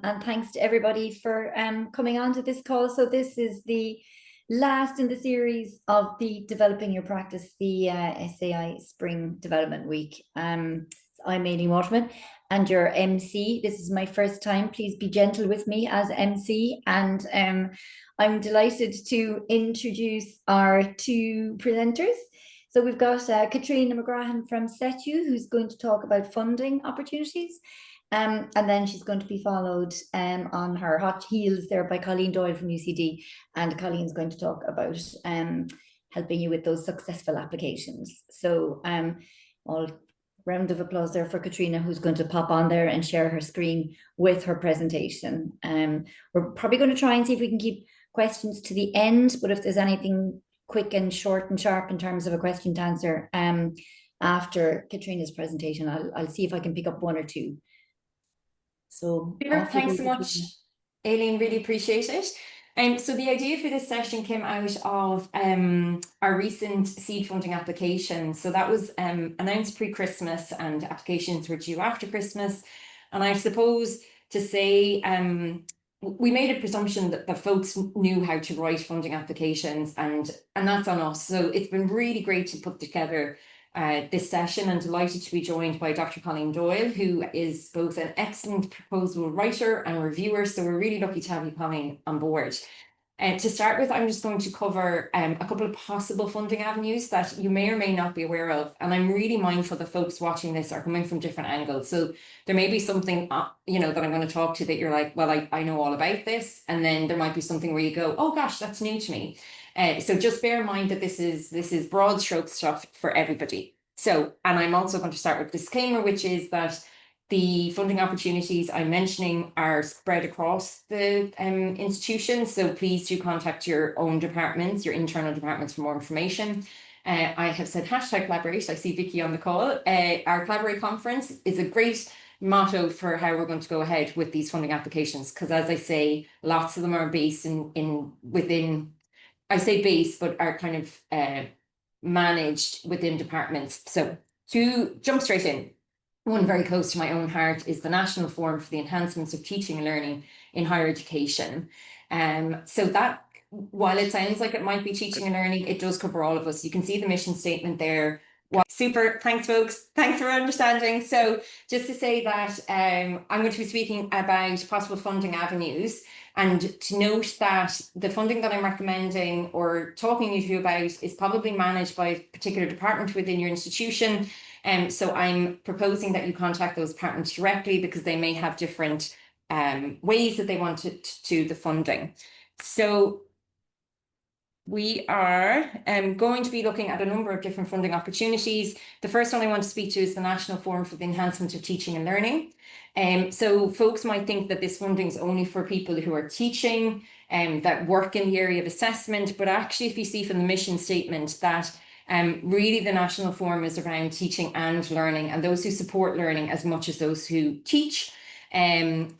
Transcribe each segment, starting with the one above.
and thanks to everybody for coming on to this call. So this is the last in the series of the Developing Your Practice, the SAI Spring Development Week. I'm Aileen Waterman and your MC. This is my first time. Please be gentle with me as MC. And I'm delighted to introduce our two presenters. So we've got Caitriona McGrattan from SETU, who's going to talk about funding opportunities. And then she's going to be followed on her hot heels there by Colleen Doyle from UCD. And Colleen's going to talk about helping you with those successful applications. So all round of applause there for Caitriona, who's going to pop on there and share her screen with her presentation. We're probably going to try and see if we can keep questions to the end, but if there's anything quick and short and sharp in terms of a question to answer after Caitriona's presentation, I'll see if I can pick up one or two. So thanks so much, Aileen, really appreciate it. So the idea for this session came out of our recent seed funding application. So that was announced pre-Christmas and applications were due after Christmas. And I suppose to say, we made a presumption that folks knew how to write funding applications, and that's on us. So it's been really great to put together this session, and delighted to be joined by Dr. Colleen Doyle, who is both an excellent proposal writer and reviewer. So we're really lucky to have you, Colleen, on board. To start with, I'm just going to cover a couple of possible funding avenues that you may or may not be aware of. And I'm really mindful that folks watching this are coming from different angles. So there may be something, that I'm going to talk to that you're like, well, I know all about this. And then there might be something where you go, oh gosh, that's new to me. So just bear in mind that this is broad stroke stuff for everybody. So, and I'm also going to start with a disclaimer, which is that the funding opportunities I'm mentioning are spread across the institution. So please do contact your own departments, your internal departments, for more information. I have said #collaborate. I see Vicky on the call. Our Collaborate conference is a great motto for how we're going to go ahead with these funding applications, because as I say, lots of them are based within, I say based, but are kind of managed within departments. So to jump straight in, one very close to my own heart is the National Forum for the Enhancements of Teaching and Learning in Higher Education. So that, while it sounds like it might be teaching and learning, it does cover all of us. You can see the mission statement there. Super, thanks folks, thanks for understanding. So just to say that I'm going to be speaking about possible funding avenues, and to note that the funding that I'm recommending or talking to you about is probably managed by a particular department within your institution. So I'm proposing that you contact those departments directly, because they may have different ways that they want to do the funding. So we are going to be looking at a number of different funding opportunities. The first one I want to speak to is the National Forum for the Enhancement of Teaching and Learning. So folks might think that this funding is only for people who are teaching and that work in the area of assessment, but actually if you see from the mission statement that really the National Forum is around teaching and learning, and those who support learning as much as those who teach. And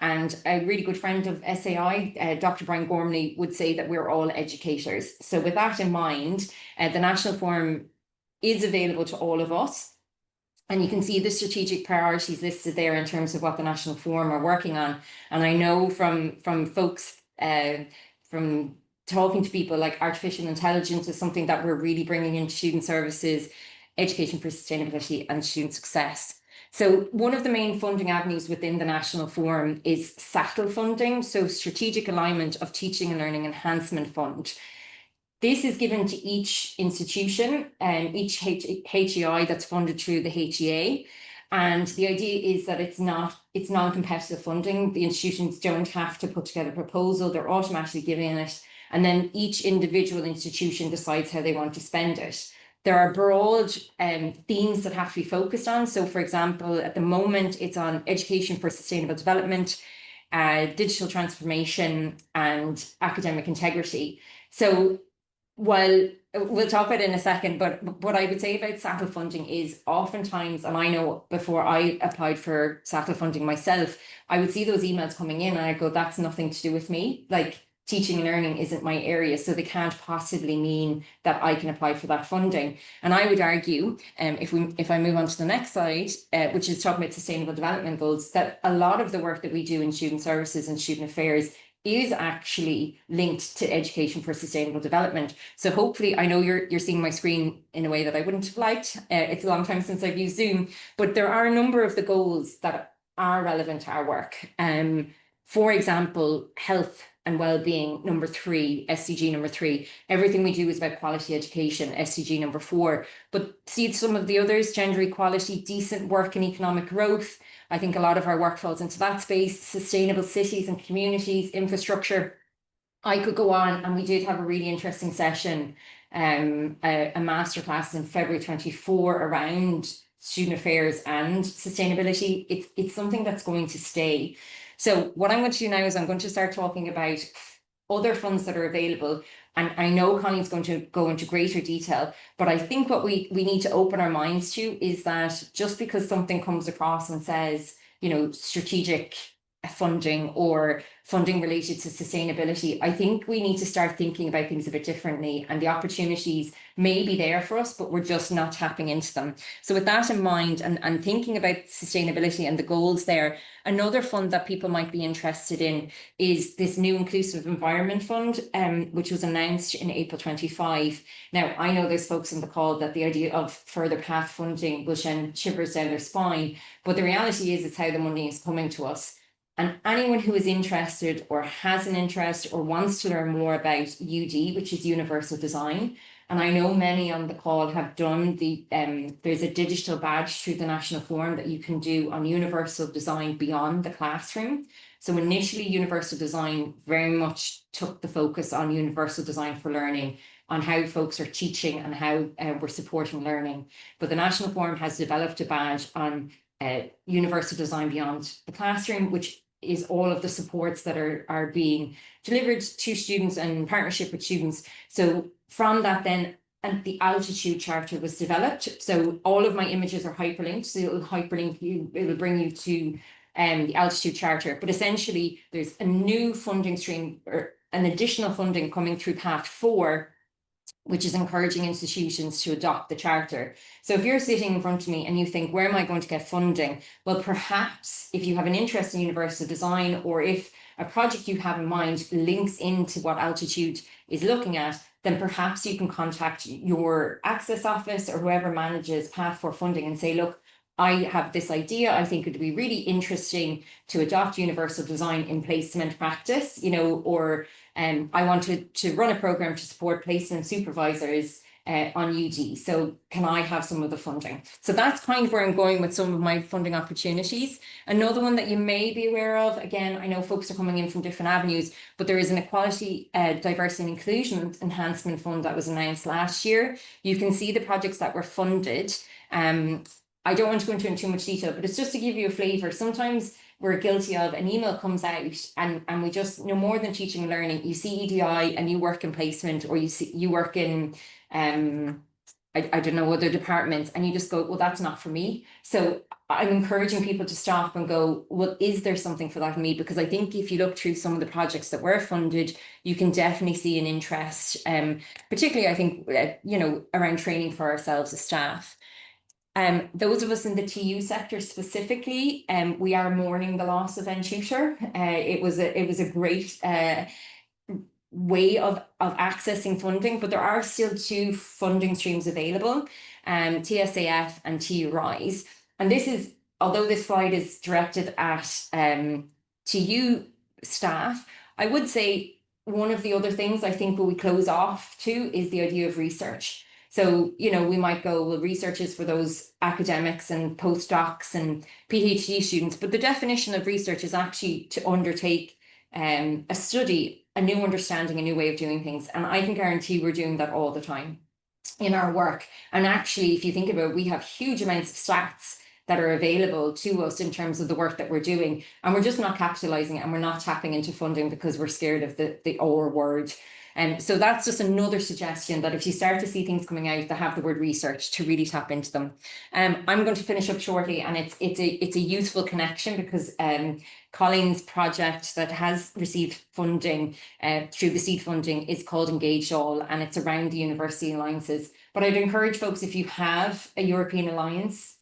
a really good friend of SAI, Dr. Brian Gormley, would say that we're all educators. So with that in mind, the National Forum is available to all of us. And you can see the strategic priorities listed there in terms of what the National Forum are working on. And I know from folks, from talking to people, like artificial intelligence is something that we're really bringing into student services, education for sustainability and student success. So one of the main funding avenues within the National Forum is SATL funding, so Strategic Alignment of Teaching and Learning Enhancement Fund. This is given to each institution and each HEI that's funded through the HEA. And the idea is that it's non-competitive funding. The institutions don't have to put together a proposal, they're automatically given it. And then each individual institution decides how they want to spend it. There are broad themes that have to be focused on. So for example, at the moment, it's on education for sustainable development, digital transformation, and academic integrity. So while we'll talk about it in a second, but what I would say about SATL funding is oftentimes, and I know before I applied for SATL funding myself, I would see those emails coming in and I go, that's nothing to do with me. Like, teaching and learning isn't my area, so they can't possibly mean that I can apply for that funding. And I would argue, if I move on to the next slide, which is talking about sustainable development goals, that a lot of the work that we do in student services and student affairs is actually linked to education for sustainable development. So hopefully, I know you're seeing my screen in a way that I wouldn't have liked. It's a long time since I've used Zoom, but there are a number of the goals that are relevant to our work. For example, health and well-being, number 3, SDG number 3. Everything we do is about quality education, SDG number 4. But see some of the others: gender equality, decent work and economic growth. I think a lot of our work falls into that space. Sustainable cities and communities, infrastructure. I could go on, and we did have a really interesting session, a masterclass in February 24 around student affairs and sustainability. It's something that's going to stay. So what I'm going to do now is I'm going to start talking about other funds that are available. And I know Colleen's going to go into greater detail, but I think what we need to open our minds to is that just because something comes across and says, you know, strategic funding or funding related to sustainability, I think we need to start thinking about things a bit differently, and the opportunities may be there for us, but we're just not tapping into them. So with that in mind, and thinking about sustainability and the goals there, another fund that people might be interested in is this new Inclusive Environment Fund, which was announced in April 25. Now, I know there's folks on the call that the idea of further path funding will send shivers down their spine, but the reality is it's how the money is coming to us. And anyone who is interested or has an interest or wants to learn more about UD, which is Universal Design, and I know many on the call have done there's a digital badge through the National Forum that you can do on Universal Design beyond the classroom. So initially, Universal Design very much took the focus on Universal Design for Learning, on how folks are teaching and how we're supporting learning. But the National Forum has developed a badge on Universal Design beyond the classroom, which is all of the supports that are being delivered to students and in partnership with students. So from that then, and the altitude charter was developed. So all of my images are hyperlinked. So it'll hyperlink you, it'll bring you to the altitude charter. But essentially there's a new funding stream or an additional funding coming through Path 4, which is encouraging institutions to adopt the charter. So if you're sitting in front of me and you think, where am I going to get funding? Well, perhaps if you have an interest in Universal Design, or if a project you have in mind links into what Altitude is looking at, then perhaps you can contact your Access Office or whoever manages Path 4 funding and say, look, I have this idea. I think it would be really interesting to adopt Universal Design in placement practice, you know, or I wanted to run a program to support placement supervisors on UD. So can I have some of the funding? So that's kind of where I'm going with some of my funding opportunities. Another one that you may be aware of, again, I know folks are coming in from different avenues, but there is an Equality, Diversity and Inclusion Enhancement Fund that was announced last year. You can see the projects that were funded. I don't want to go into too much detail, but it's just to give you a flavour. Sometimes we're guilty of an email comes out and we just know more than teaching and learning. You see EDI and you work in placement, or you work in I don't know, other departments, and you just go, well, that's not for me. So I'm encouraging people to stop and go, well, is there something for that for me? Because I think if you look through some of the projects that were funded, you can definitely see an interest, particularly I think you know, around training for ourselves as staff. Those of us in the TU sector specifically, we are mourning the loss of NTutor. It was a great way of accessing funding, but there are still 2 funding streams available, TSAF and TU Rise. And this is, although this slide is directed at TU staff, I would say one of the other things I think we close off to is the idea of research. So, you know, we might go, well, research is for those academics and postdocs and PhD students, but the definition of research is actually to undertake a study, a new understanding, a new way of doing things. And I can guarantee we're doing that all the time in our work. And actually, if you think about it, we have huge amounts of stats that are available to us in terms of the work that we're doing. And we're just not capitalizing it, and we're not tapping into funding because we're scared of the OR word. So that's just another suggestion, that if you start to see things coming out that have the word research, to really tap into them. I'm going to finish up shortly, and it's a useful connection, because Colleen's project that has received funding through the seed funding is called Engage All, and it's around the university alliances. But I'd encourage folks, if you have a European alliance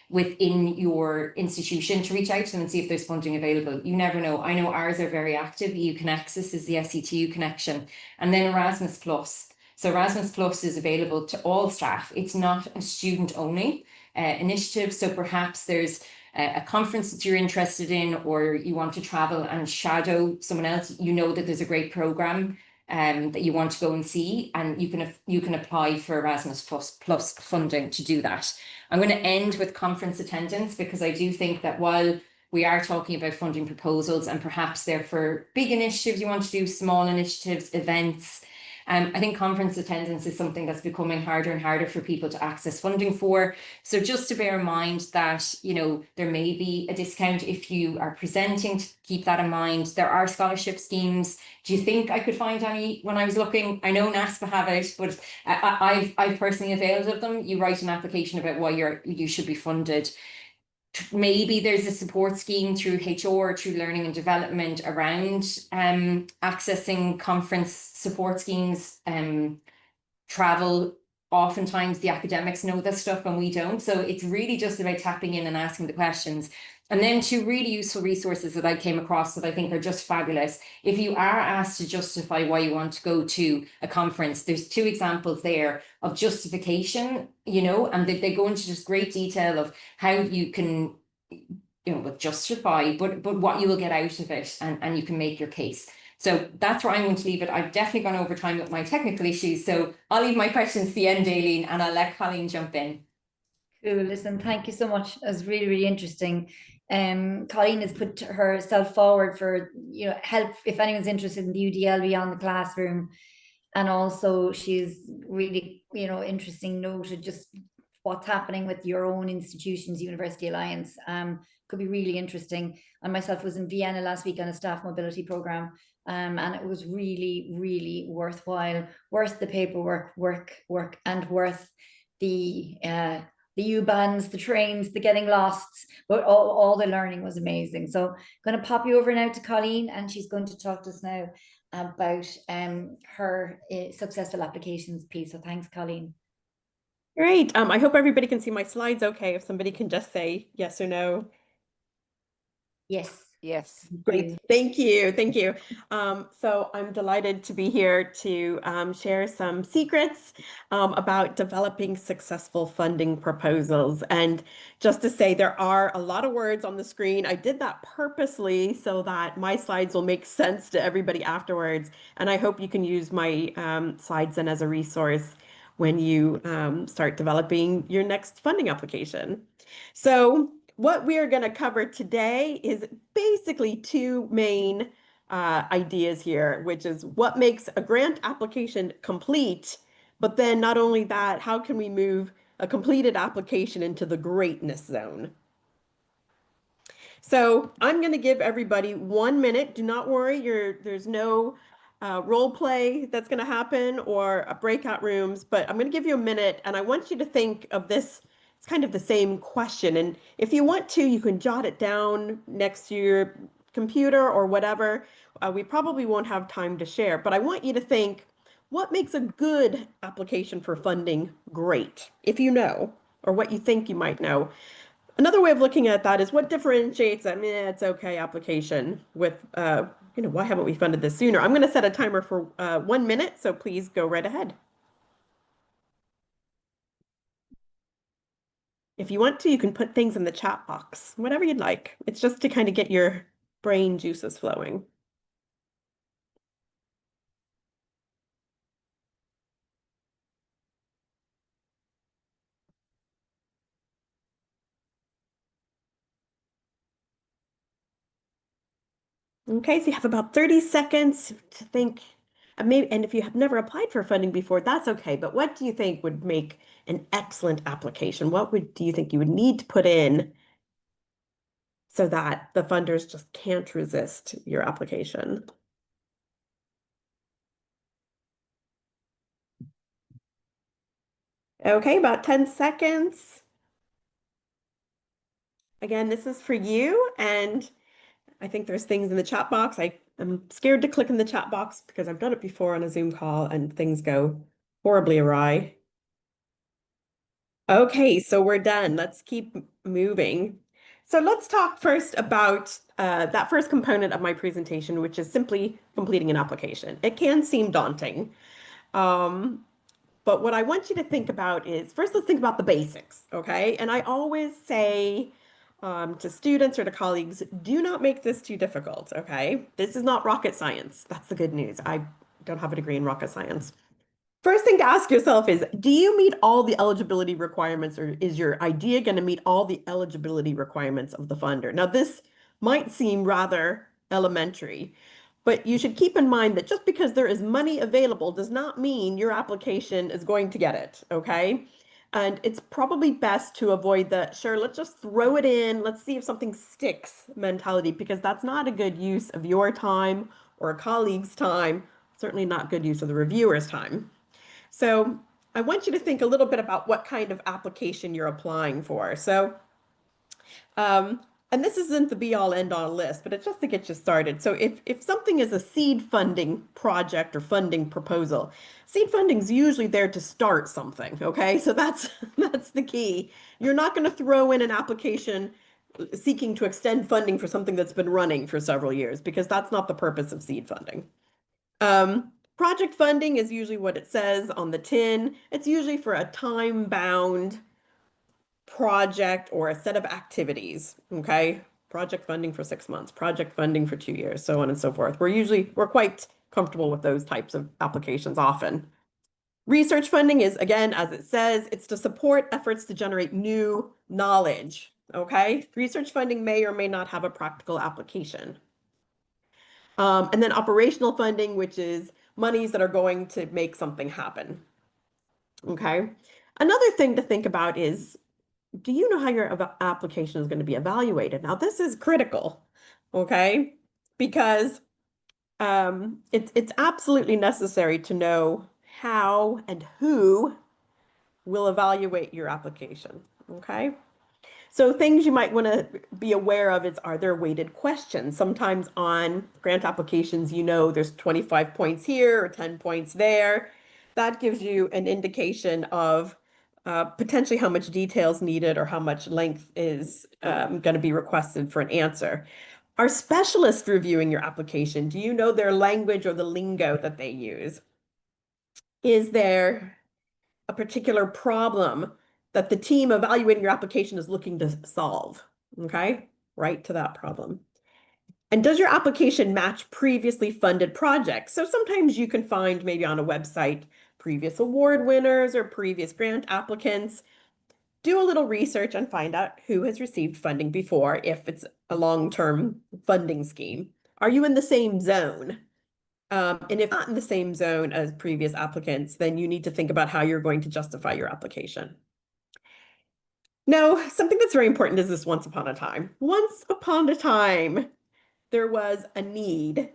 within your institution, to reach out to them and see if there's funding available. You never know. I know ours are very active. EU Connexus is the SETU connection, and then Erasmus Plus. So Erasmus Plus is available to all staff. It's not a student only initiative. So perhaps there's a conference that you're interested in, or you want to travel and shadow someone else, you know that there's a great program that you want to go and see, and you can apply for Erasmus Plus funding to do that. I'm going to end with conference attendance, because I do think that while we are talking about funding proposals, and perhaps they're for big initiatives you want to do, small initiatives, events, I think conference attendance is something that's becoming harder and harder for people to access funding for. So just to bear in mind that, you know, there may be a discount if you are presenting, to keep that in mind. There are scholarship schemes. Do you think I could find any when I was looking? I know NASPA have it, but I've personally availed of them. You write an application about why you should be funded. Maybe there's a support scheme through HR, through learning and development, around accessing conference support schemes, travel. Oftentimes the academics know this stuff and we don't. So it's really just about tapping in and asking the questions. And then two really useful resources that I came across that I think are just fabulous. If you are asked to justify why you want to go to a conference, there's two examples there of justification, you know, and they go into just great detail of how you can, you know, justify, but what you will get out of it, and you can make your case. So that's where I'm going to leave it. I've definitely gone over time with my technical issues, so I'll leave my questions to the end, Aileen, and I'll let Colleen jump in. Cool. Listen, thank you so much. It was really, really interesting. Colleen has put herself forward for, you know, help if anyone's interested in the UDL beyond the classroom. And also she's really, you know, interesting noted just what's happening with your own institution's University Alliance. Could be really interesting. I myself was in Vienna last week on a staff mobility program, and it was really, really worthwhile, worth the paperwork, work, and worth the U-Bahns, the trains, the getting lost, but all the learning was amazing. So I'm going to pop you over now to Colleen, and she's going to talk to us now about her successful applications piece. So thanks, Colleen. Great. I hope everybody can see my slides okay. If somebody can just say yes or no. Yes. Yes. Great. Thank you. Thank you. So I'm delighted to be here to share some secrets about developing successful funding proposals. And just to say, there are a lot of words on the screen. I did that purposely so that my slides will make sense to everybody afterwards. And I hope you can use my slides then as a resource when you start developing your next funding application. So what we are going to cover today is basically two main ideas here, which is what makes a grant application complete, but then not only that, how can we move a completed application into the greatness zone? So I'm going to give everybody 1 minute. Do not worry, there's no role play that's going to happen or breakout rooms, but I'm going to give you a minute, and I want you to think of this. It's kind of the same question, and if you want to, you can jot it down next to your computer or whatever. We probably won't have time to share, but I want you to think, what makes a good application for funding great, if you know, or what you think you might know. Another way of looking at that is what differentiates a it's okay application with, you know, why haven't we funded this sooner? I'm going to set a timer for 1 minute, so please go right ahead. If you want to, you can put things in the chat box, whatever you'd like. It's just to kind of get your brain juices flowing. Okay, so you have about 30 seconds to think. Maybe, and if you have never applied for funding before, that's okay. But what do you think would make an excellent application? What do you think you would need to put in so that the funders just can't resist your application? Okay, about 10 seconds. Again, this is for you, and I think there's things in the chat box. I'm scared to click in the chat box because I've done it before on a Zoom call and things go horribly awry. Okay, so we're done. Let's keep moving. So let's talk first about that first component of my presentation, which is simply completing an application. It can seem daunting. But what I want you to think about is first, let's think about the basics, okay? And I always say to students or to colleagues, do not make this too difficult, okay? This is not rocket science. That's the good news. I don't have a degree in rocket science. First thing to ask yourself is, do you meet all the eligibility requirements, or is your idea going to meet all the eligibility requirements of the funder? Now, this might seem rather elementary, but you should keep in mind that just because there is money available does not mean your application is going to get it, okay? And it's probably best to avoid the, sure, let's just throw it in, let's see if something sticks mentality, because that's not a good use of your time or a colleague's time, certainly not good use of the reviewer's time. So I want you to think a little bit about what kind of application you're applying for. So, and this isn't the be all end all list, but it's just to get you started. So if something is a seed funding project or funding proposal, seed funding is usually there to start something, okay? So that's the key. You're not going to throw in an application seeking to extend funding for something that's been running for several years, because that's not the purpose of seed funding. Project funding is usually what it says on the tin. It's usually for a time-bound project or a set of activities, okay? Project funding for 6 months, project funding for 2 years, so on and so forth. We're quite comfortable with those types of applications often. Research funding is, again, as it says, it's to support efforts to generate new knowledge, okay? Research funding may or may not have a practical application. And then operational funding, which is monies that are going to make something happen. Okay. Another thing to think about is, do you know how your application is going to be evaluated? Now, this is critical, okay? Because it's absolutely necessary to know how and who will evaluate your application, okay? So things you might want to be aware of is, are there weighted questions? Sometimes on grant applications, you know, there's 25 points here or 10 points there. That gives you an indication of potentially how much detail is needed or how much length is going to be requested for an answer. Are specialists reviewing your application? Do you know their language or the lingo that they use? Is there a particular problem that the team evaluating your application is looking to solve? Okay, right to that problem. And does your application match previously funded projects? So sometimes you can find maybe on a website previous award winners or previous grant applicants. Do a little research and find out who has received funding before if it's a long-term funding scheme. Are you in the same zone? And if not in the same zone as previous applicants, then you need to think about how you're going to justify your application. Now, something that's very important is this once upon a time. Once upon a time, there was a need,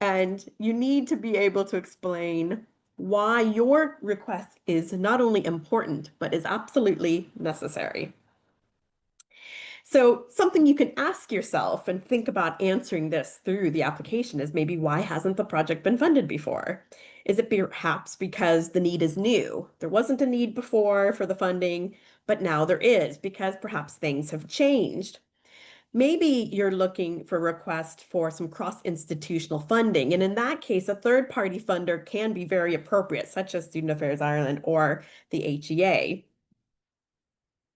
and you need to be able to explain why your request is not only important, but is absolutely necessary. So something you can ask yourself and think about answering this through the application is maybe, why hasn't the project been funded before? Is it perhaps because the need is new? There wasn't a need before for the funding, but now there is because perhaps things have changed. Maybe you're looking for a request for some cross-institutional funding, and in that case, a third-party funder can be very appropriate, such as Student Affairs Ireland or the HEA.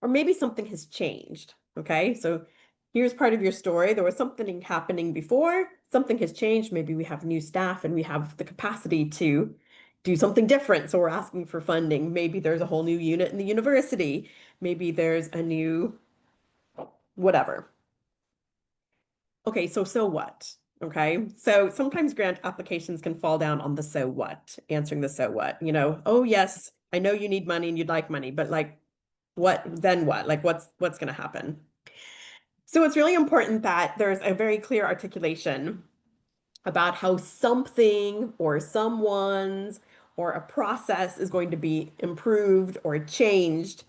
Or maybe something has changed, okay? So here's part of your story. There was something happening before, something has changed. Maybe we have new staff and we have the capacity to do something different. So we're asking for funding. Maybe there's a whole new unit in the university. Maybe there's a new whatever. Okay, so what? Okay, so sometimes grant applications can fall down on the so what, answering the so what, you know, oh yes, I know you need money and you'd like money, but like, what, then what? Like what's going to happen? So it's really important that there's a very clear articulation about how something or someone's or a process is going to be improved or changed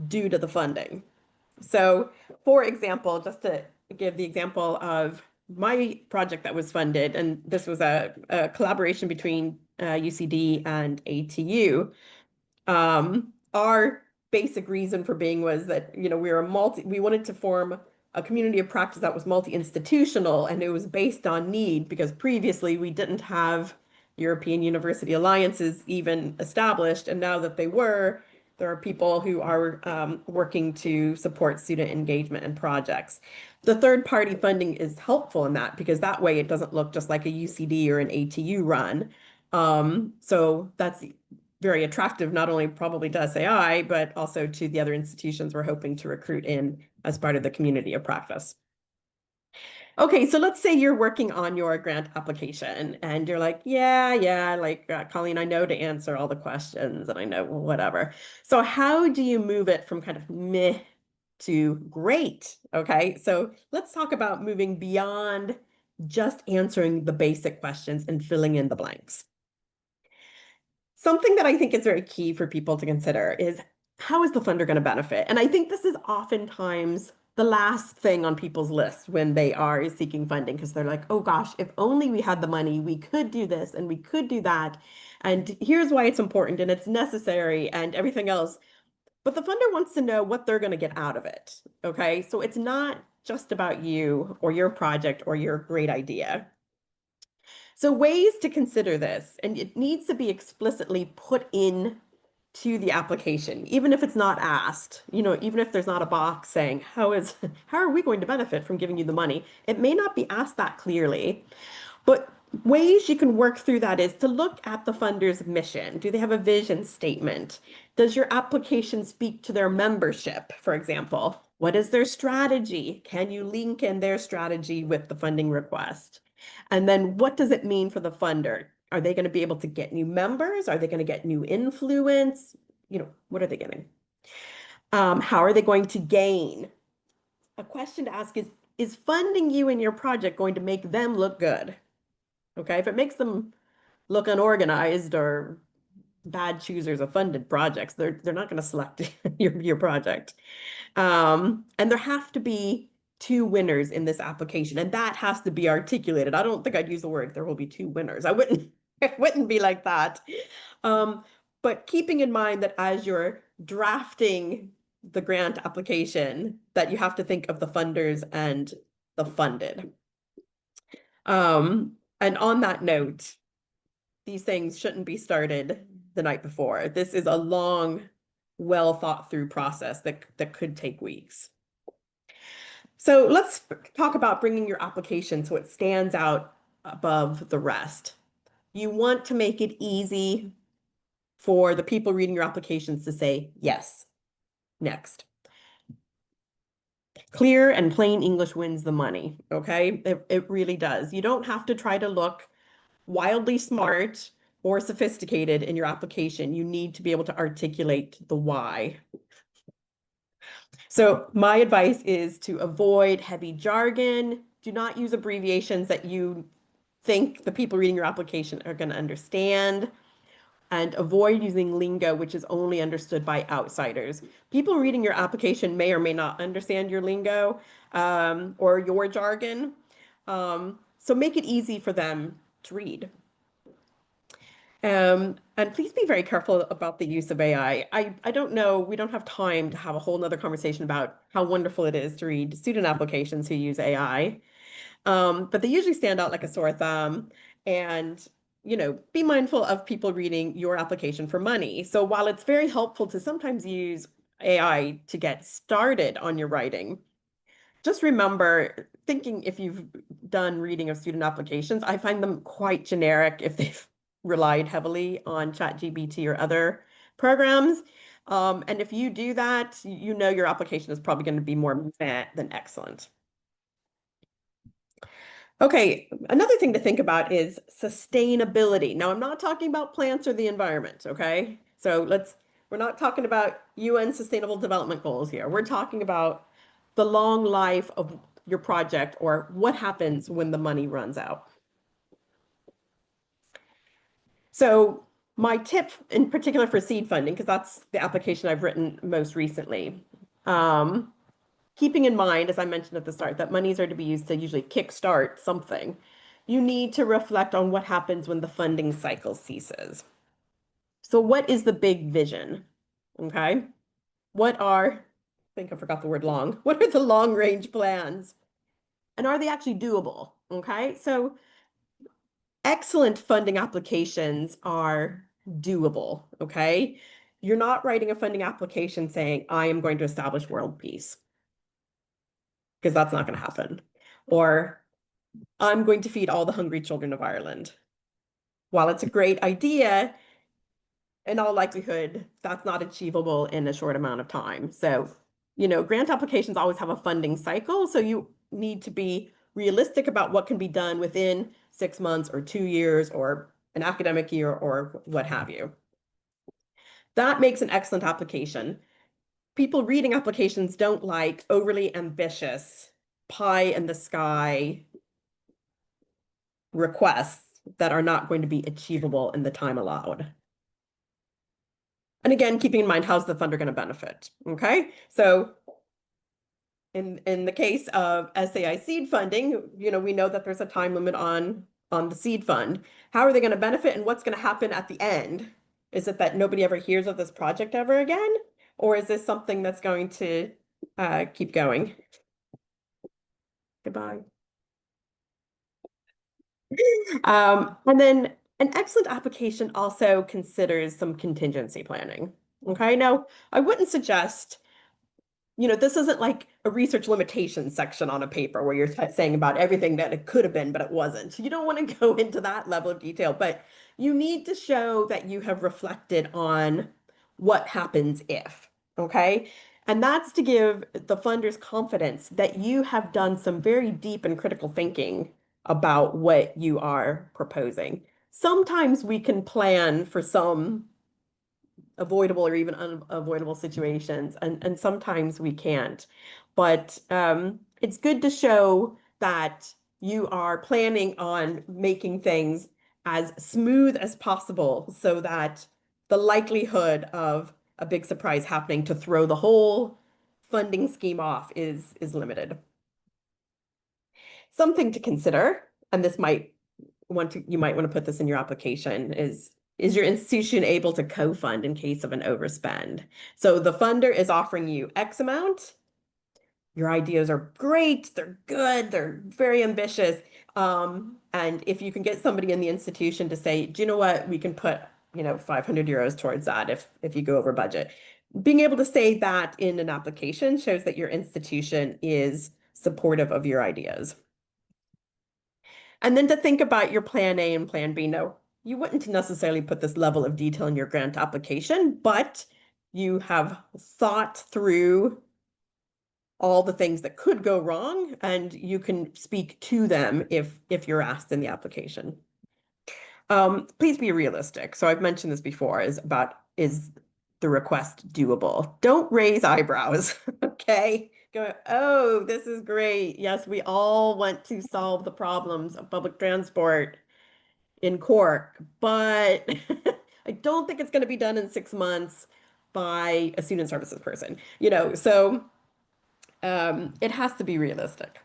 due to the funding. So, for example, just to give the example of my project that was funded, and this was a collaboration between UCD and ATU. Our basic reason for being was that, we wanted to form a community of practice that was multi-institutional, and it was based on need, because previously we didn't have European University Alliances even established, and now that they were, there are people who are working to support student engagement and projects. The third-party funding is helpful in that, because that way it doesn't look just like a UCD or an ATU run. So that's very attractive, not only probably to SAI, but also to the other institutions we're hoping to recruit in as part of the community of practice. Okay, so let's say you're working on your grant application and you're like, Colleen, I know to answer all the questions and I know whatever. So how do you move it from kind of meh to great? Okay, so let's talk about moving beyond just answering the basic questions and filling in the blanks. Something that I think is very key for people to consider is, how is the funder going to benefit? And I think this is oftentimes the last thing on people's lists when they are seeking funding, because they're like, oh gosh, if only we had the money, we could do this and we could do that. And here's why it's important and it's necessary and everything else. But the funder wants to know what they're going to get out of it. Okay, so it's not just about you or your project or your great idea. So ways to consider this, and it needs to be explicitly put in to the application, even if it's not asked, even if there's not a box saying, how are we going to benefit from giving you the money? It may not be asked that clearly, but ways you can work through that is to look at the funder's mission. Do they have a vision statement? Does your application speak to their membership, for example? What is their strategy? Can you link in their strategy with the funding request? And then what does it mean for the funder? Are they going to be able to get new members? Are they going to get new influence? What are they getting? How are they going to gain? A question to ask is funding you in your project going to make them look good? Okay, if it makes them look unorganized or bad choosers of funded projects, they're not going to select your project. And there have to be 2 winners in this application, and that has to be articulated. I don't think I'd use the word there will be 2 winners. I wouldn't it wouldn't be like that. But keeping in mind that as you're drafting the grant application, that you have to think of the funders and the funded. And on that note, these things shouldn't be started the night before. This is a long, well thought through process that could take weeks. So let's talk about bringing your application so it stands out above the rest. You want to make it easy for the people reading your applications to say, yes, next. Clear and plain English wins the money, okay? It really does. You don't have to try to look wildly smart or sophisticated in your application. You need to be able to articulate the why. So my advice is to avoid heavy jargon. Do not use abbreviations that you think the people reading your application are going to understand. And avoid using lingo which is only understood by outsiders. People reading your application may or may not understand your lingo or your jargon. So make it easy for them to read. And please be very careful about the use of AI. I don't know, we don't have time to have a whole nother conversation about how wonderful it is to read student applications who use AI. But they usually stand out like a sore thumb. And, be mindful of people reading your application for money. So while it's very helpful to sometimes use AI to get started on your writing, just remember, thinking if you've done reading of student applications, I find them quite generic if they've relied heavily on ChatGPT or other programs. And if you do that, your application is probably going to be more meh than excellent. Okay, another thing to think about is sustainability. Now, I'm not talking about plants or the environment, okay? So we're not talking about UN Sustainable Development Goals here. We're talking about the long life of your project, or what happens when the money runs out. So My tip in particular for seed funding, because that's the application I've written most recently, keeping in mind, as I mentioned at the start, that monies are to be used to usually kickstart something, you need to reflect on what happens when the funding cycle ceases. So what is the big vision? Okay. I think I forgot the word long. What are the long range plans? And are they actually doable? Okay. So excellent funding applications are doable. Okay. You're not writing a funding application saying, I am going to establish world peace, because that's not going to happen. Or I'm going to feed all the hungry children of Ireland. While it's a great idea, in all likelihood, that's not achievable in a short amount of time. So, grant applications always have a funding cycle. So you need to be realistic about what can be done within 6 months or 2 years or an academic year or what have you. That makes an excellent application. People reading applications don't like overly ambitious, pie in the sky requests that are not going to be achievable in the time allowed. And again, keeping in mind, how's the funder going to benefit? Okay, so in the case of SAI seed funding, we know that there's a time limit on the seed fund. How are they going to benefit, and what's going to happen at the end? Is it that nobody ever hears of this project ever again, or is this something that's going to keep going? Goodbye. And then an excellent application also considers some contingency planning. Okay, now I wouldn't suggest, this isn't like a research limitations section on a paper where you're saying about everything that it could have been, but it wasn't. You don't want to go into that level of detail, but you need to show that you have reflected on what happens if, okay? And that's to give the funders confidence that you have done some very deep and critical thinking about what you are proposing. Sometimes we can plan for some avoidable or even unavoidable situations, and sometimes we can't. But it's good to show that you are planning on making things as smooth as possible so that the likelihood of a big surprise happening to throw the whole funding scheme off is limited. Something to consider, and you might want to put this in your application, is your institution able to co-fund in case of an overspend? So the funder is offering you X amount. Your ideas are great, they're good, they're very ambitious. And if you can get somebody in the institution to say, do you know what, we can put 500 euros towards that if you go over budget. Being able to say that in an application shows that your institution is supportive of your ideas. And then to think about your plan A and plan B. No, you wouldn't necessarily put this level of detail in your grant application, but you have thought through all the things that could go wrong, and you can speak to them if you're asked in the application. Please be realistic. So I've mentioned this before, is the request doable? Don't raise eyebrows, okay? Go, oh, this is great. Yes, we all want to solve the problems of public transport in Cork, but I don't think it's going to be done in 6 months by a student services person, so it has to be realistic.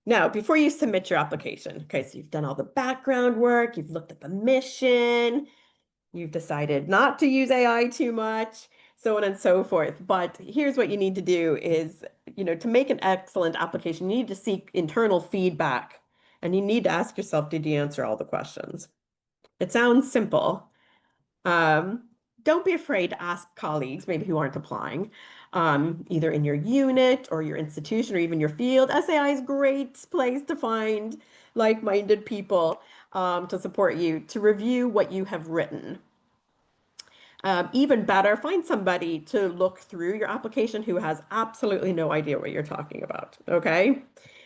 Now, before you submit your application, okay, so you've done all the background work, you've looked at the mission, you've decided not to use AI too much, so on and so forth. But here's what you need to do is, to make an excellent application, you need to seek internal feedback, and you need to ask yourself, did you answer all the questions? It sounds simple. Don't be afraid to ask colleagues, maybe who aren't applying, either in your unit or your institution or even your field. SAI is a great place to find like-minded people to support you, to review what you have written. Even better, find somebody to look through your application who has absolutely no idea what you're talking about, okay?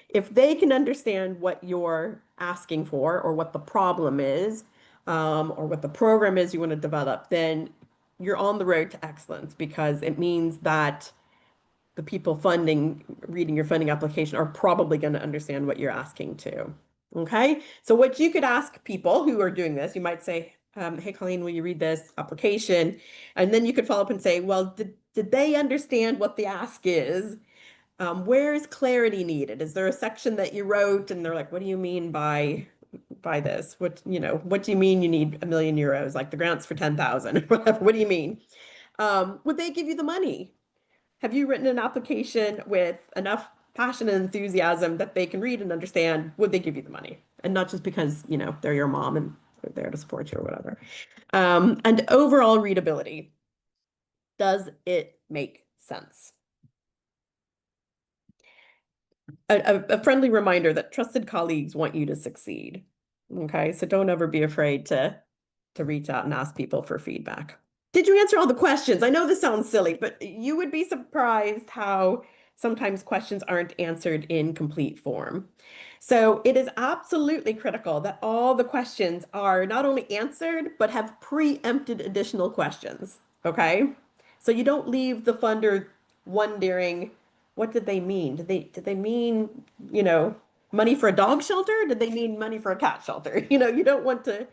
If they can understand what you're asking for or what the problem is, or what the program is you want to develop, then you're on the road to excellence, because it means that the people reading your funding application are probably going to understand what you're asking to. Okay, so what you could ask people who are doing this, you might say, hey, Colleen, will you read this application? And then you could follow up and say, well, did they understand what the ask is? Where is clarity needed? Is there a section that you wrote and they're like, what do you mean by this? What do you mean you need €1 million? Like the grants for 10,000 or whatever. What do you mean? Would they give you the money? Have you written an application with enough passion and enthusiasm that they can read and understand? Would they give you the money? And not just because, they're your mom and they're there to support you or whatever. And overall readability. Does it make sense? A friendly reminder that trusted colleagues want you to succeed. Okay, so don't ever be afraid to reach out and ask people for feedback. Did you answer all the questions? I know this sounds silly, but you would be surprised how sometimes questions aren't answered in complete form. So it is absolutely critical that all the questions are not only answered, but have preempted additional questions, okay? So you don't leave the funder wondering, what did they mean? Did they mean, money for a dog shelter? Did they mean money for a cat shelter? You don't want to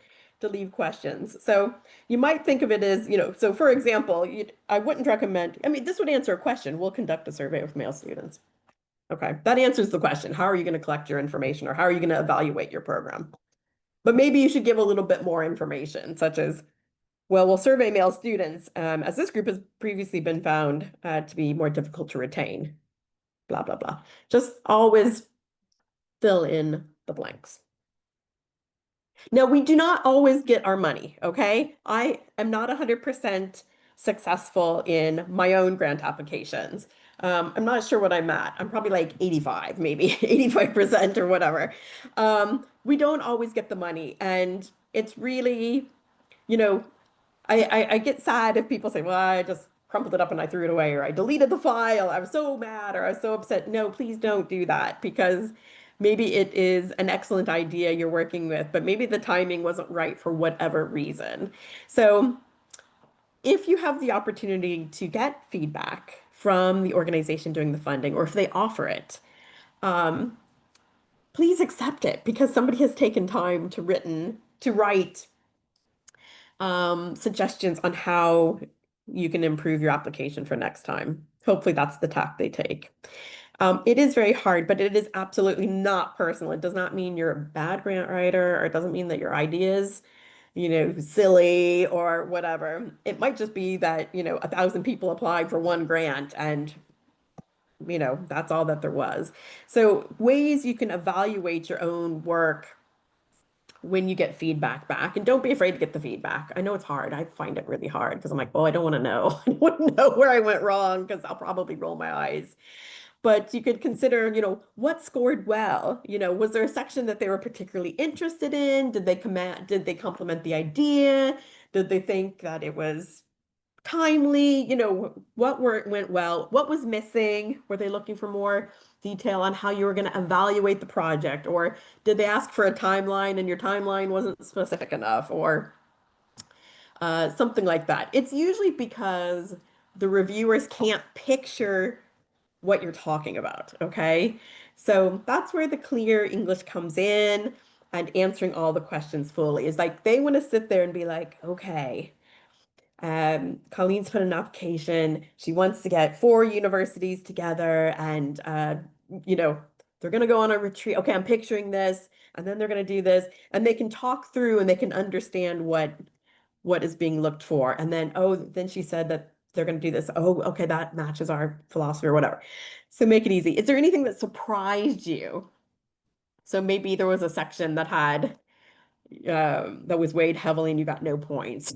leave questions. So you might think of it as, so for example, I wouldn't recommend, this would answer a question. We'll conduct a survey of male students. Okay, that answers the question. How are you going to collect your information or how are you going to evaluate your program? But maybe you should give a little bit more information, such as, well, we'll survey male students, as this group has previously been found to be more difficult to retain, blah, blah, blah. Just always fill in the blanks. Now, we do not always get our money, okay? I am not 100% successful in my own grant applications. I'm not sure what I'm at. I'm probably like 85, maybe 85% or whatever. We don't always get the money. And it's really, I get sad if people say, well, I just crumpled it up and I threw it away, or I deleted the file. I was so mad, or I was so upset. No, please don't do that, because maybe it is an excellent idea you're working with, but maybe the timing wasn't right for whatever reason. So if you have the opportunity to get feedback from the organization doing the funding, or if they offer it, please accept it, because somebody has taken time to write suggestions on how you can improve your application for next time. Hopefully that's the tack they take. It is very hard, but it is absolutely not personal. It does not mean you're a bad grant writer, or it doesn't mean that your ideas, silly or whatever. It might just be that, 1,000 people applied for one grant and, that's all that there was. So ways you can evaluate your own work when you get feedback back, and don't be afraid to get the feedback. I know it's hard. I find it really hard because I'm like, oh, I don't want to know. I don't want to know where I went wrong, because I'll probably roll my eyes. But you could consider, what scored well? Was there a section that they were particularly interested in? Did they complement the idea? Did they think that it was timely? What went well? What was missing? Were they looking for more detail on how you were going to evaluate the project? Or did they ask for a timeline and your timeline wasn't specific enough, or something like that? It's usually because the reviewers can't picture what you're talking about, okay? So that's where the clear English comes in, and answering all the questions fully is like, they want to sit there and be like, okay, Colleen's put an application. She wants to get 4 universities together, and they're going to go on a retreat. Okay, I'm picturing this, and then they're going to do this, and they can talk through and they can understand what is being looked for. And then, oh, then she said that they're going to do this. Oh, okay, that matches our philosophy or whatever. So make it easy. Is there anything that surprised you? So maybe there was a section that had that was weighed heavily and you got no points.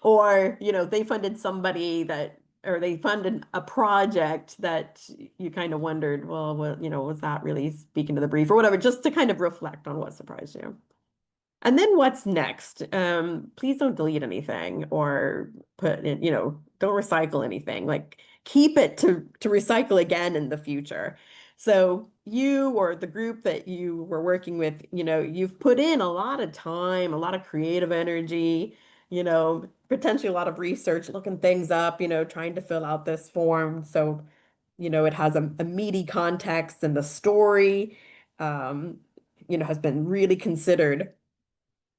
Or, they funded somebody that, or they funded a project that you kind of wondered, well, was that really speaking to the brief or whatever, just to kind of reflect on what surprised you. And then what's next? Please don't delete anything or put in, don't recycle anything. Like, keep it to recycle again in the future. So you or the group that you were working with, you've put in a lot of time, a lot of creative energy, potentially a lot of research, looking things up, trying to fill out this form. So, it has a meaty context, and the story, has been really considered.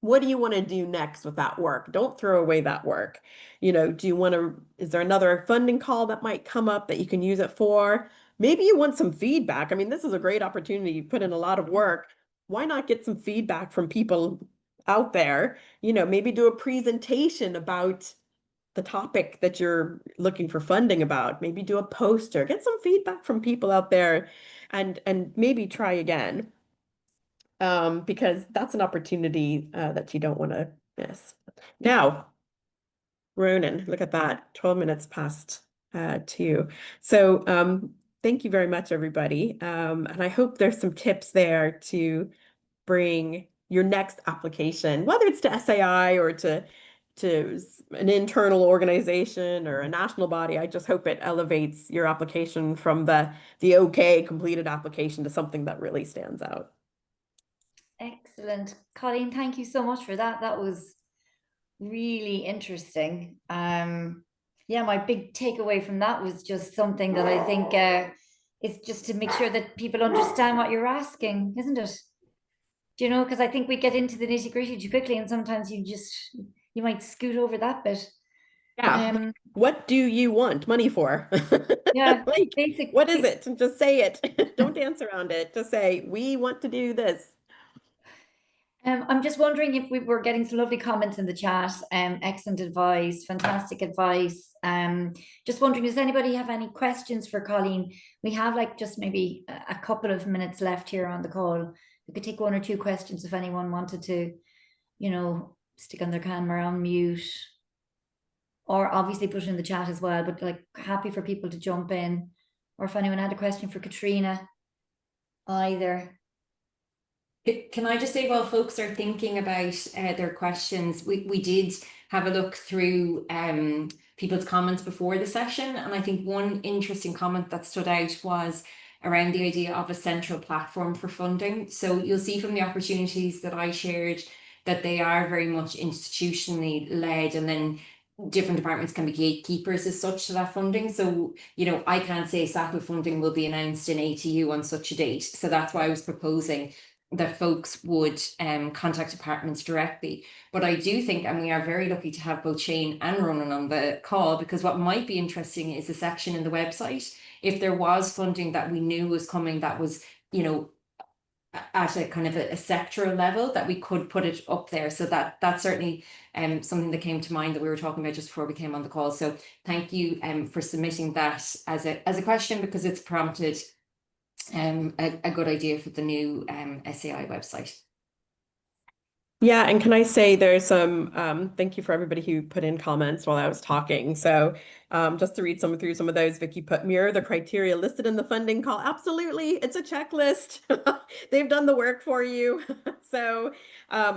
what do you want to do next with that work? Don't throw away that work. You know, do you want to, is there another funding call that might come up that you can use it for? Maybe you want some feedback. I mean, this is a great opportunity. You put in a lot of work. Why not get some feedback from people out there? You know, maybe do a presentation about the topic that you're looking for funding about. Maybe do a poster, get some feedback from people out there, and maybe try again. Because that's an opportunity that you don't want to miss. Now, Ronan, look at that, 12 minutes past 2. So thank you very much, everybody. And I hope there's some tips there to bring your next application, whether it's to SAI or to an internal organization or a national body. I just hope it elevates your application from the okay completed application to something that really stands out. Excellent. Colleen, thank you so much for that. That was really interesting. Yeah, my big takeaway from that was just something that I think is just to make sure that people understand what you're asking, isn't it? Do you know, because I think we get into the nitty-gritty too quickly, and sometimes you might scoot over that bit. Yeah. What do you want money for? Yeah. Like, what is it? Just say it. Don't dance around it. Just say, we want to do this. I'm just wondering if we were getting some lovely comments in the chat. Excellent advice, fantastic advice. Just wondering, does anybody have any questions for Colleen? We have like just maybe a couple of minutes left here on the call. We could take 1 or 2 questions if anyone wanted to, you know, stick on their camera on mute, or obviously put it in the chat as well, but like happy for people to jump in, or if anyone had a question for Caitriona either. Can I just say, while folks are thinking about their questions, we did have a look through people's comments before the session, and I think one interesting comment that stood out was around the idea of a central platform for funding. So you'll see from the opportunities that I shared that they are very much institutionally led, and then different departments can be gatekeepers as such to that funding. So, you know, I can't say SATU funding will be announced in ATU on such a date. So that's why I was proposing that folks would contact departments directly. But I do think, and we are very lucky to have both Shane and Ronan on the call, because what might be interesting is a section in the website. If there was funding that we knew was coming, that was, you know, at a kind of a sectoral level, that we could put it up there. So that's certainly something that came to mind that we were talking about just before we came on the call. So thank you for submitting that as a question, because it's prompted a good idea for the new SAI website. Yeah, and can I say there's some, thank you for everybody who put in comments while I was talking. So just to read through some of those, Vicky put, mirror the criteria listed in the funding call. Absolutely, it's a checklist. They've done the work for you. So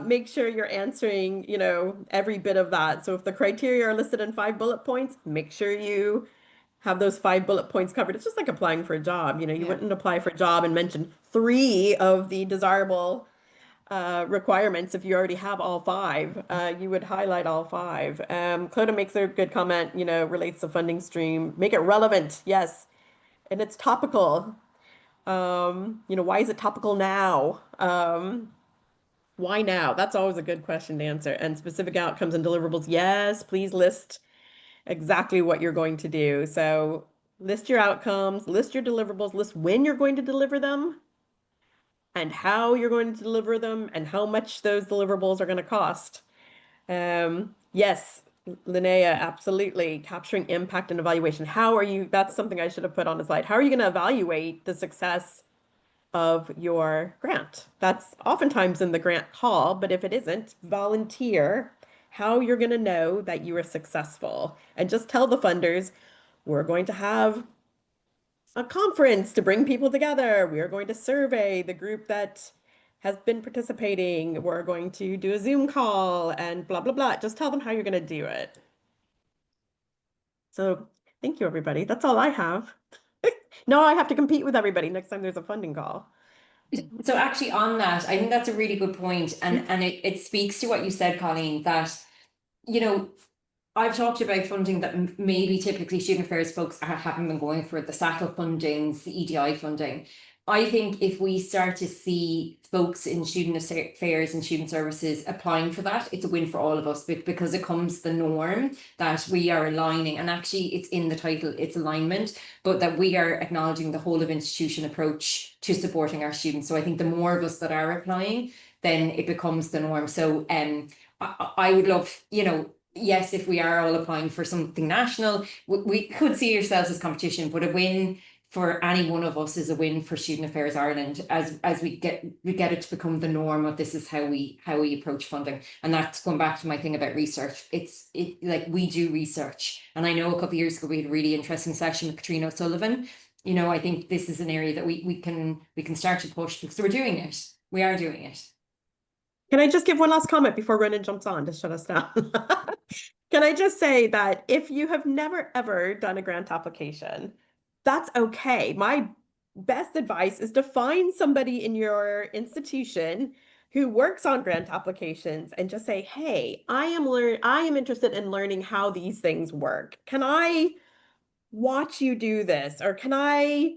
make sure you're answering, you know, every bit of that. So if the criteria are listed in 5 bullet points, make sure you have those 5 bullet points covered. It's just like applying for a job. You know, you wouldn't apply for a job and mention 3 of the desirable requirements. If you already have all 5, you would highlight all 5. Clodagh makes a good comment, you know, relates to funding stream. Make it relevant, yes. And it's topical. You know, why is it topical now? Why now? That's always a good question to answer. And specific outcomes and deliverables, yes, please list exactly what you're going to do. So list your outcomes, list your deliverables, list when you're going to deliver them, and how you're going to deliver them, and how much those deliverables are going to cost. Yes, Linnea, absolutely. Capturing impact and evaluation. How are you, that's something I should have put on the slide. How are you going to evaluate the success of your grant? That's oftentimes in the grant call, but if it isn't, volunteer how you're going to know that you are successful. And just tell the funders, we're going to have a conference to bring people together. We are going to survey the group that has been participating. We're going to do a Zoom call and blah, blah, blah. Just tell them how you're going to do it. So thank you, everybody. That's all I have. No, I have to compete with everybody next time there's a funding call. So actually on that, I think that's a really good point. And it speaks to what you said, Colleen, that, you know, I've talked about funding that maybe typically student affairs folks haven't been going for, the SATL fundings, the EDI funding. I think if we start to see folks in student affairs and student services applying for that, it's a win for all of us, because it becomes the norm that we are aligning, and actually it's in the title, it's alignment, but that we are acknowledging the whole of institution approach to supporting our students. So I think the more of us that are applying, then it becomes the norm. So I would love, you know, yes, if we are all applying for something national, we could see ourselves as competition, but a win for any one of us is a win for Student Affairs Ireland, as we get it to become the norm of this is how we approach funding. And that's going back to my thing about research. It's like we do research, and I know a couple of years ago we had a really interesting session with Caitriona O'Sullivan. You know, I think this is an area that we can start to push, because we're doing it. We are doing it. Can I just give one last comment before Ronan jumps on to shut us down? Can I just say that if you have never ever done a grant application, that's okay. My best advice is to find somebody in your institution who works on grant applications and just say, hey, I am interested in learning how these things work. Can I watch you do this? Or can I,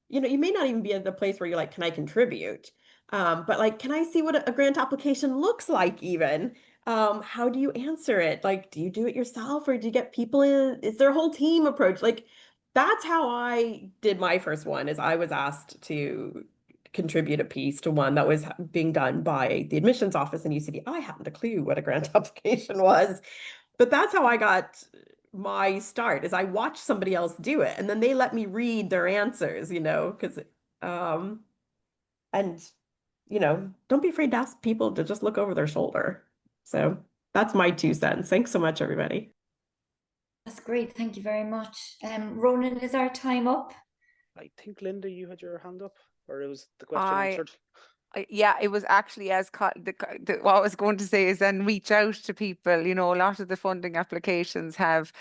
you know, you may not even be at the place where you're like, can I contribute? But like, can I see what a grant application looks like even? How do you answer it? Like, do you do it yourself, or do you get people in? Is there a whole team approach? Like, that's how I did my first one, is I was asked to contribute a piece to one that was being done by the admissions office in UCD. I hadn't a clue what a grant application was, but that's how I got my start, is I watched somebody else do it, and then they let me read their answers, you know, because and you know, don't be afraid to ask people to just look over their shoulder. So that's my 2 cents. Thanks so much, everybody. That's great. Thank you very much. Ronan, is our time up? I think, Linda, you had your hand up, or it was the question answered? Yeah, it was actually as what I was going to say is then reach out to people. You know, a lot of the funding applications have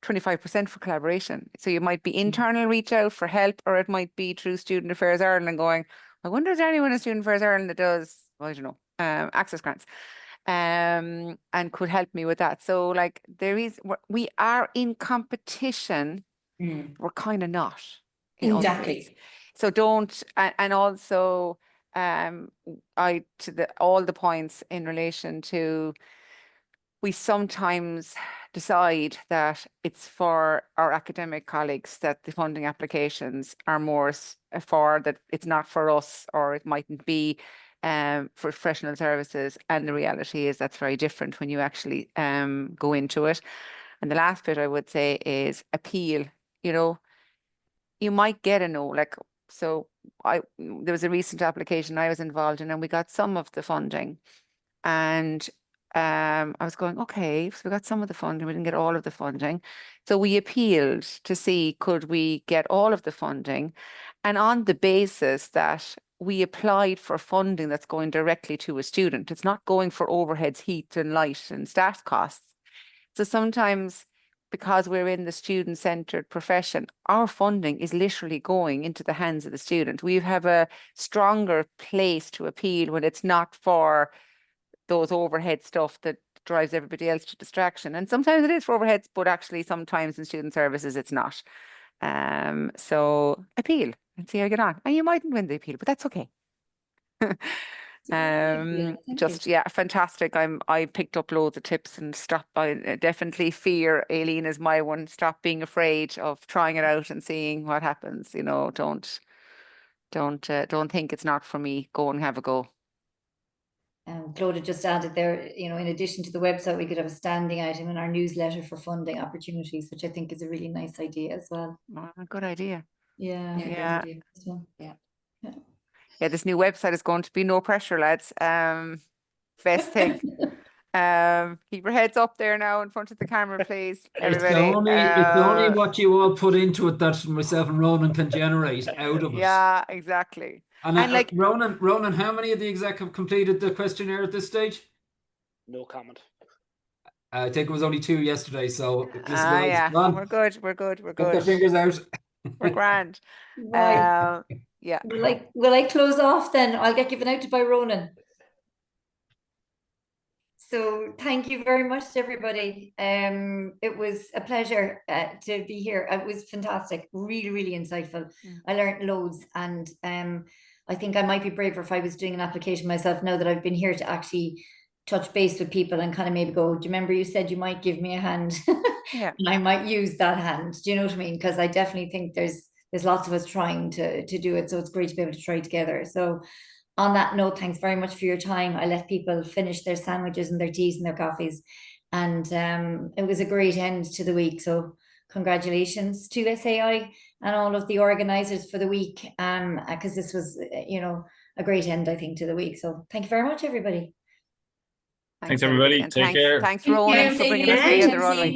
25% for collaboration. So you might be internal reach out for help, or it might be through Student Affairs Ireland going, I wonder is there anyone in Student Affairs Ireland that does, I don't know, access grants, and could help me with that. So like we are in competition. We're kind of not. Exactly. So don't, and also all the points in relation to, we sometimes decide that it's for our academic colleagues that the funding applications are more for, that it's not for us, or it mightn't be for professional services. And the reality is that's very different when you actually go into it. And the last bit I would say is appeal. You know, you might get a no, like, so there was a recent application I was involved in, and we got some of the funding, and I was going, okay, so we got some of the funding, we didn't get all of the funding. So we appealed to see, could we get all of the funding? And on the basis that we applied for funding that's going directly to a student, it's not going for overheads, heat and light and staff costs. So sometimes, because we're in the student-centered profession, our funding is literally going into the hands of the student. We have a stronger place to appeal when it's not for those overhead stuff that drives everybody else to distraction. And sometimes it is for overheads, but actually sometimes in student services it's not. So appeal and see how you get on. And you mightn't win the appeal, but that's okay. Fantastic. I picked up loads of tips and I definitely fear, Aileen is my one, stop being afraid of trying it out and seeing what happens. You know, don't think it's not for me. Go and have a go. Claudia just added there, you know, in addition to the website, we could have a standing item in our newsletter for funding opportunities, which I think is a really nice idea as well. Oh, good idea. Yeah. Yeah. Great idea as well. Yeah, this new website is going to be no pressure, lads. Best thing. Keep your heads up there now in front of the camera, please, everybody. It's only what you all put into it that myself and Ronan can generate out of it. Yeah, exactly. And like Ronan, how many of the exec have completed the questionnaire at this stage? No comment. I think it was only 2 yesterday, so yeah, we're good. Put their fingers out. We're grand. Right. Yeah. Will I close off then? I'll get given out to by Ronan. So thank you very much to everybody. It was a pleasure to be here. It was fantastic, really, really insightful. I learned loads, and I think I might be braver if I was doing an application myself now that I've been here to actually touch base with people and kind of maybe go, do you remember you said you might give me a hand? Yeah. And I might use that hand. Do you know what I mean? Because I definitely think there's lots of us trying to do it. So it's great to be able to try together. So on that note, thanks very much for your time. I let people finish their sandwiches and their teas and their coffees. And it was a great end to the week. So congratulations to SAI and all of the organisers for the week, because this was, a great end, I think, to the week. So thank you very much, everybody. Thanks everybody. And Take care. Thanks, Ronan, for bringing us together always.